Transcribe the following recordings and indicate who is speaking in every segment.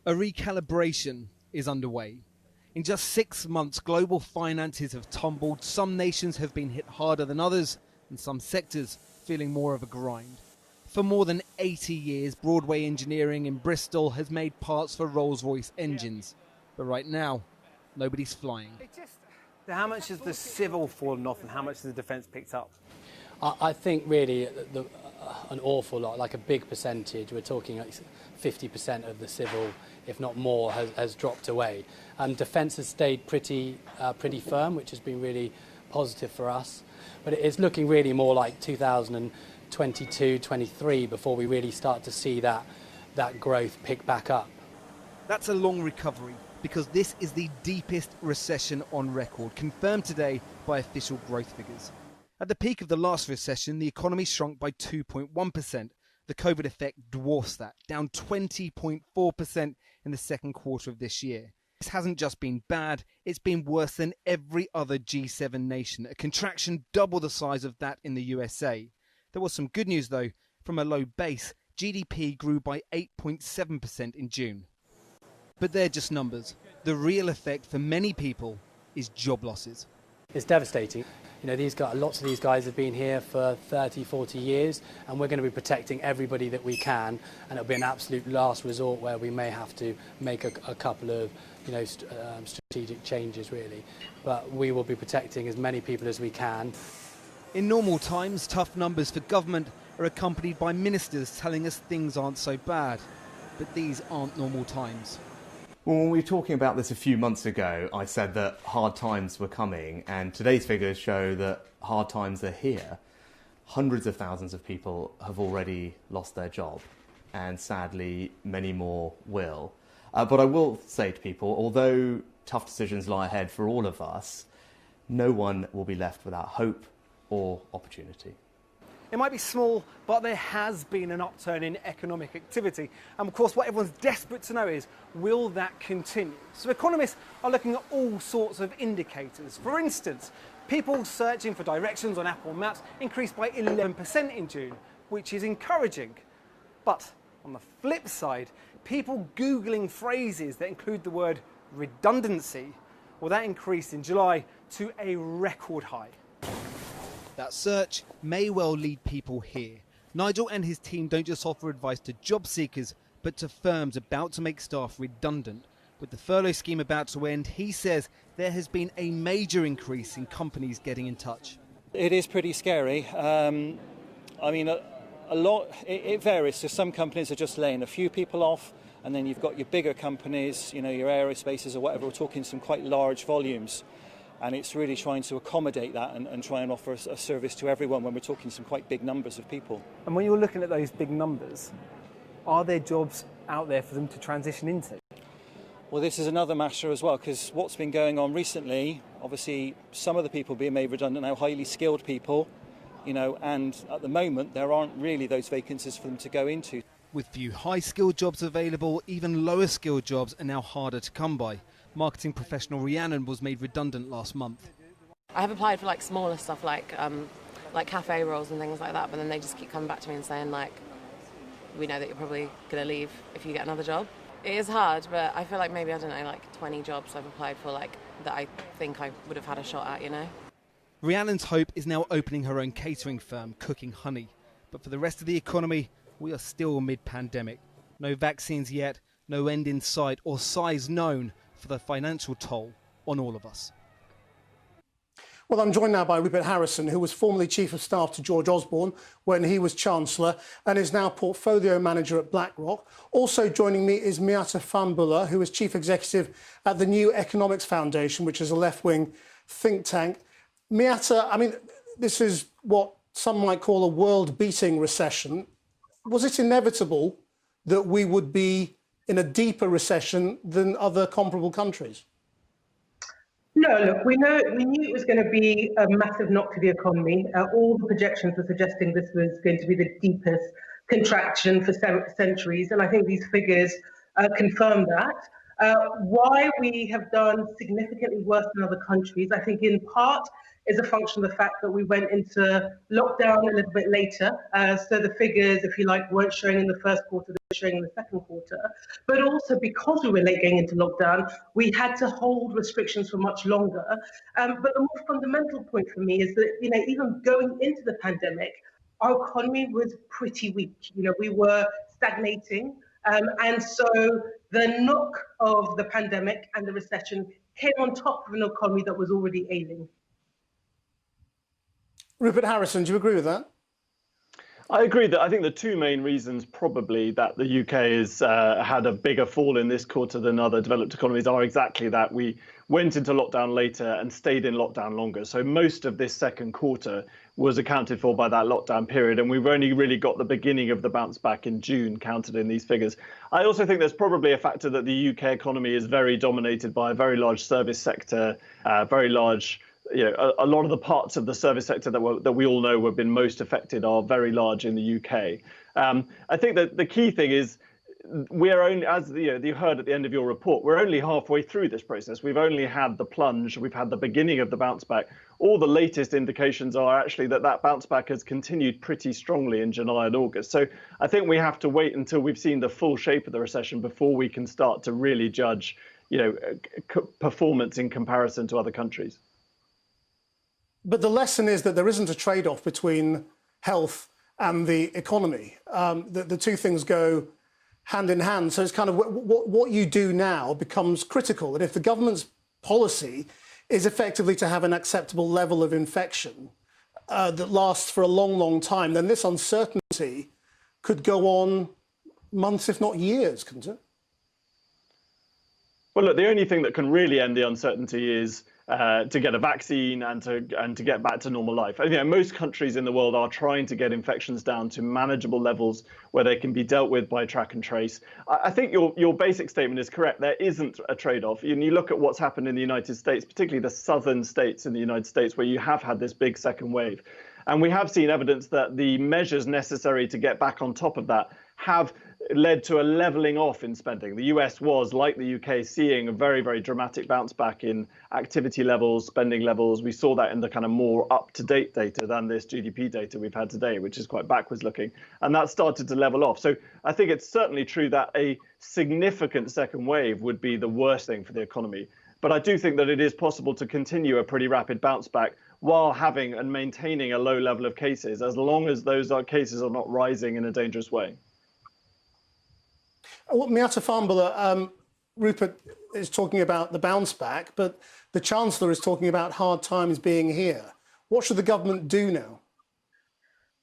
Speaker 1: A recalibration is underway. In just 6 months, global finances have tumbled. Some nations have been hit harder than others, and some sectors feeling more of a grind. For more than 80 years, Broadway Engineering in Bristol has made parts for Rolls-Royce engines. But right now, nobody's flying.
Speaker 2: How much has the civil fallen off and how much has the defence picked up?
Speaker 3: I think really an awful lot, like a big percentage. We're talking like 50% of the civil, if not more, has dropped away. Defence has stayed pretty firm, which has been really positive for us. But it's looking really more like 2022-23 before we really start to see that growth pick back up.
Speaker 1: That's a long recovery, because this is the deepest recession on record, confirmed today by official growth figures. At the peak of the last recession, the economy shrunk by 2.1%. The COVID effect dwarfs that, down 20.4% in the second quarter of this year. This hasn't just been bad, it's been worse than every other G7 nation, a contraction double the size of that in the USA. There was some good news though. From a low base, GDP grew by 8.7% in June. But they're just numbers. The real effect for many people is job losses.
Speaker 3: It's devastating. You know, lots of these guys have been here for 30, 40 years, and we're going to be protecting everybody that we can, and it'll be an absolute last resort where we may have to make a couple of, strategic changes, really. But we will be protecting as many people as we can.
Speaker 1: In normal times, tough numbers for government are accompanied by ministers telling us things aren't so bad. But these aren't normal times.
Speaker 4: Well, when we were talking about this a few months ago, I said that hard times were coming, and today's figures show that hard times are here. Hundreds of thousands of people have already lost their job, and sadly, many more will. But I will say to people, although tough decisions lie ahead for all of us, no one will be left without hope or opportunity.
Speaker 2: It might be small, but there has been an upturn in economic activity. And of course, what everyone's desperate to know is, will that continue? So economists are looking at all sorts of indicators. For instance, people searching for directions on Apple Maps increased by 11% in June, which is encouraging. But on the flip side, people Googling phrases that include the word redundancy, well, that increased in July to a record high.
Speaker 1: That search may well lead people here. Nigel and his team don't just offer advice to job seekers, but to firms about to make staff redundant. With the furlough scheme about to end, he says there has been a major increase in companies getting in touch.
Speaker 5: It is pretty scary. A lot, it varies. So some companies are just laying a few people off, and then you've got your bigger companies, your aerospaces or whatever, we're talking some quite large volumes. And it's really trying to accommodate that and try and offer a service to everyone when we're talking some quite big numbers of people.
Speaker 2: And when you're looking at those big numbers, are there jobs out there for them to transition into?
Speaker 5: Well, this is another matter as well, because what's been going on recently, obviously some of the people being made redundant now, highly skilled people, and at the moment there aren't really those vacancies for them to go into.
Speaker 1: With few high-skilled jobs available, even lower-skilled jobs are now harder to come by. Marketing professional Rhiannon was made redundant last month.
Speaker 6: I have applied for smaller stuff like cafe roles and things like that, but then they just keep coming back to me and saying we know that you're probably going to leave if you get another job. It is hard, but I feel like maybe, 20 jobs I've applied for that I think I would have had a shot at,
Speaker 1: Rhiannon's hope is now opening her own catering firm, Cooking Honey. But for the rest of the economy, we are still mid-pandemic. No vaccines yet, no end in sight or size known for the financial toll on all of us.
Speaker 7: Well, I'm joined now by Rupert Harrison, who was formerly Chief of Staff to George Osborne when he was Chancellor and is now Portfolio Manager at BlackRock. Also joining me is Miata Fahnbulleh, who is Chief Executive at the New Economics Foundation, which is a left-wing think tank. Miata, this is what some might call a world-beating recession. Was it inevitable that we would be in a deeper recession than other comparable countries?
Speaker 8: No, look, we knew it was going to be a massive knock to the economy. All the projections were suggesting this was going to be the deepest contraction for centuries, and I think these figures confirm that. Why we have done significantly worse than other countries, I think in part is a function of the fact that we went into lockdown a little bit later. So the figures, if you like, weren't showing in the first quarter, they were showing in the second quarter. But also because we were late going into lockdown, we had to hold restrictions for much longer. But the more fundamental point for me is that, even going into the pandemic, our economy was pretty weak. We were stagnating. And so the knock of the pandemic and the recession came on top of an economy that was already ailing.
Speaker 7: Rupert Harrison, do you agree with that?
Speaker 9: I agree that I think the two main reasons probably that the UK has had a bigger fall in this quarter than other developed economies are exactly that. We went into lockdown later and stayed in lockdown longer. So most of this second quarter was accounted for by that lockdown period. And we've only really got the beginning of the bounce back in June counted in these figures. I also think there's probably a factor that the UK economy is very dominated by a very large service sector, very large. A lot of the parts of the service sector that we all know have been most affected are very large in the UK. I think that the key thing is we're only, as you heard at the end of your report, we're only halfway through this process. We've only had the plunge. We've had the beginning of the bounce back. All the latest indications are actually that bounce back has continued pretty strongly in July and August. So I think we have to wait until we've seen the full shape of the recession before we can start to really judge, performance in comparison to other countries.
Speaker 7: But the lesson is that there isn't a trade-off between health and the economy. The two things go hand in hand. So it's kind of what you do now becomes critical. And if the government's policy is effectively to have an acceptable level of infection that lasts for a long, long time, then this uncertainty could go on months, if not years, couldn't it?
Speaker 9: Well, look, the only thing that can really end the uncertainty is to get a vaccine and to get back to normal life. Most countries in the world are trying to get infections down to manageable levels where they can be dealt with by track and trace. I think your basic statement is correct. There isn't a trade-off. You look at what's happened in the United States, particularly the southern states in the United States, where you have had this big second wave. And we have seen evidence that the measures necessary to get back on top of that have led to a levelling off in spending. The US was, like the UK, seeing a very, very dramatic bounce back in activity levels, spending levels. We saw that in the kind of more up-to-date data than this GDP data we've had today, which is quite backwards looking. And that started to level off. So I think it's certainly true that a significant second wave would be the worst thing for the economy. But I do think that it is possible to continue a pretty rapid bounce back while having and maintaining a low level of cases, as long as those cases are not rising in a dangerous way.
Speaker 7: Well, Miata Fambula, Rupert is talking about the bounce back, but the Chancellor is talking about hard times being here. What should the government do now?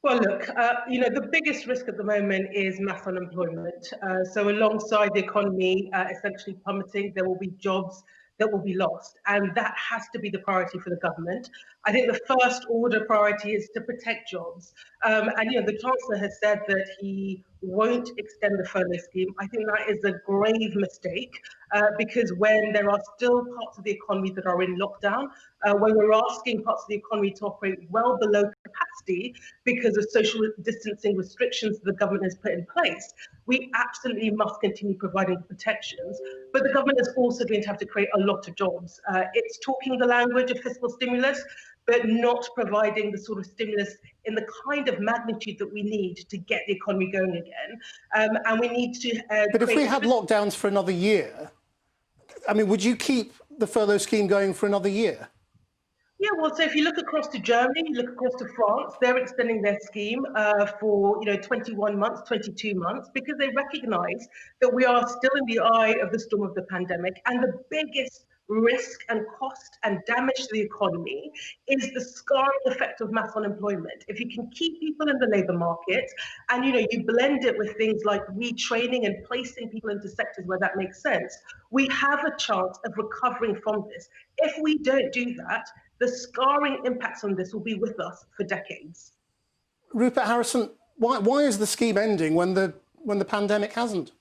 Speaker 8: Well, look, the biggest risk at the moment is mass unemployment. So alongside the economy essentially plummeting, there will be jobs that will be lost. And that has to be the priority for the government. I think the first order priority is to protect jobs. And the Chancellor has said that he won't extend the furlough scheme. I think that is a grave mistake because when there are still parts of the economy that are in lockdown, when we're asking parts of the economy to operate well below capacity because of social distancing restrictions the government has put in place, we absolutely must continue providing protections. But the government is also going to have to create a lot of jobs. It's talking the language of fiscal stimulus, but not providing the sort of stimulus in the kind of magnitude that we need to get the economy going again. And we need to...
Speaker 7: But if we had lockdowns for another year, would you keep the furlough scheme going for another year?
Speaker 8: Yeah, well, so if you look across to Germany, you look across to France, they're extending their scheme for 21 months, 22 months, because they recognise that we are still in the eye of the storm of the pandemic, and the biggest risk and cost and damage to the economy is the scarring effect of mass unemployment. If you can keep people in the labour market and you blend it with things like retraining and placing people into sectors where that makes sense, we have a chance of recovering from this. If we don't do that, the scarring impacts on this will be with us for decades.
Speaker 7: Rupert Harrison, why is the scheme ending when the pandemic hasn't?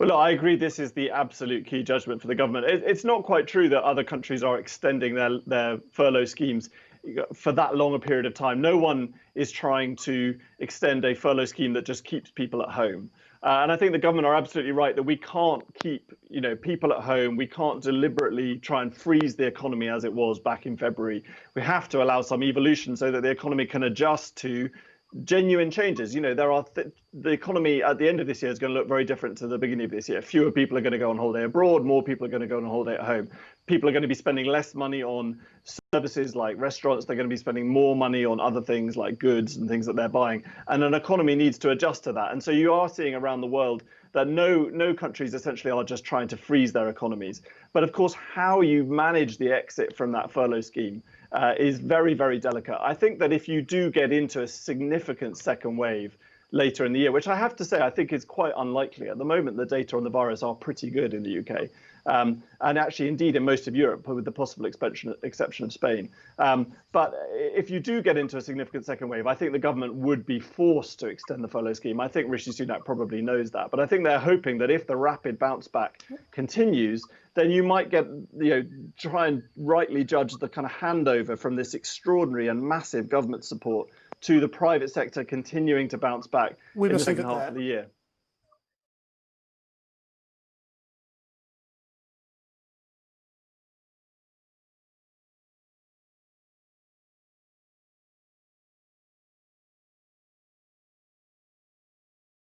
Speaker 9: Well, look, I agree this is the absolute key judgment for the government. It's not quite true that other countries are extending their furlough schemes for that long a period of time. No one is trying to extend a furlough scheme that just keeps people at home. And I think the government are absolutely right that we can't keep, people at home. We can't deliberately try and freeze the economy as it was back in February. We have to allow some evolution so that the economy can adjust to genuine changes. The economy at the end of this year is going to look very different to the beginning of this year. Fewer people are going to go on holiday abroad. More people are going to go on holiday at home. People are going to be spending less money on services like restaurants. They're going to be spending more money on other things like goods and things that they're buying. And an economy needs to adjust to that. And so you are seeing around the world that no countries essentially are just trying to freeze their economies. But of course, how you manage the exit from that furlough scheme is very, very delicate. I think that if you do get into a significant second wave later in the year, which I have to say I think is quite unlikely. At the moment, the data on the virus are pretty good in the UK. And actually, indeed, in most of Europe, with the possible exception of Spain. But if you do get into a significant second wave, I think the government would be forced to extend the furlough scheme. I think Rishi Sunak probably knows that. But I think they're hoping that if the rapid bounce back continues, then you might get, try and rightly judge the kind of handover from this extraordinary and massive government support to the private sector continuing to bounce back in the second half of the year.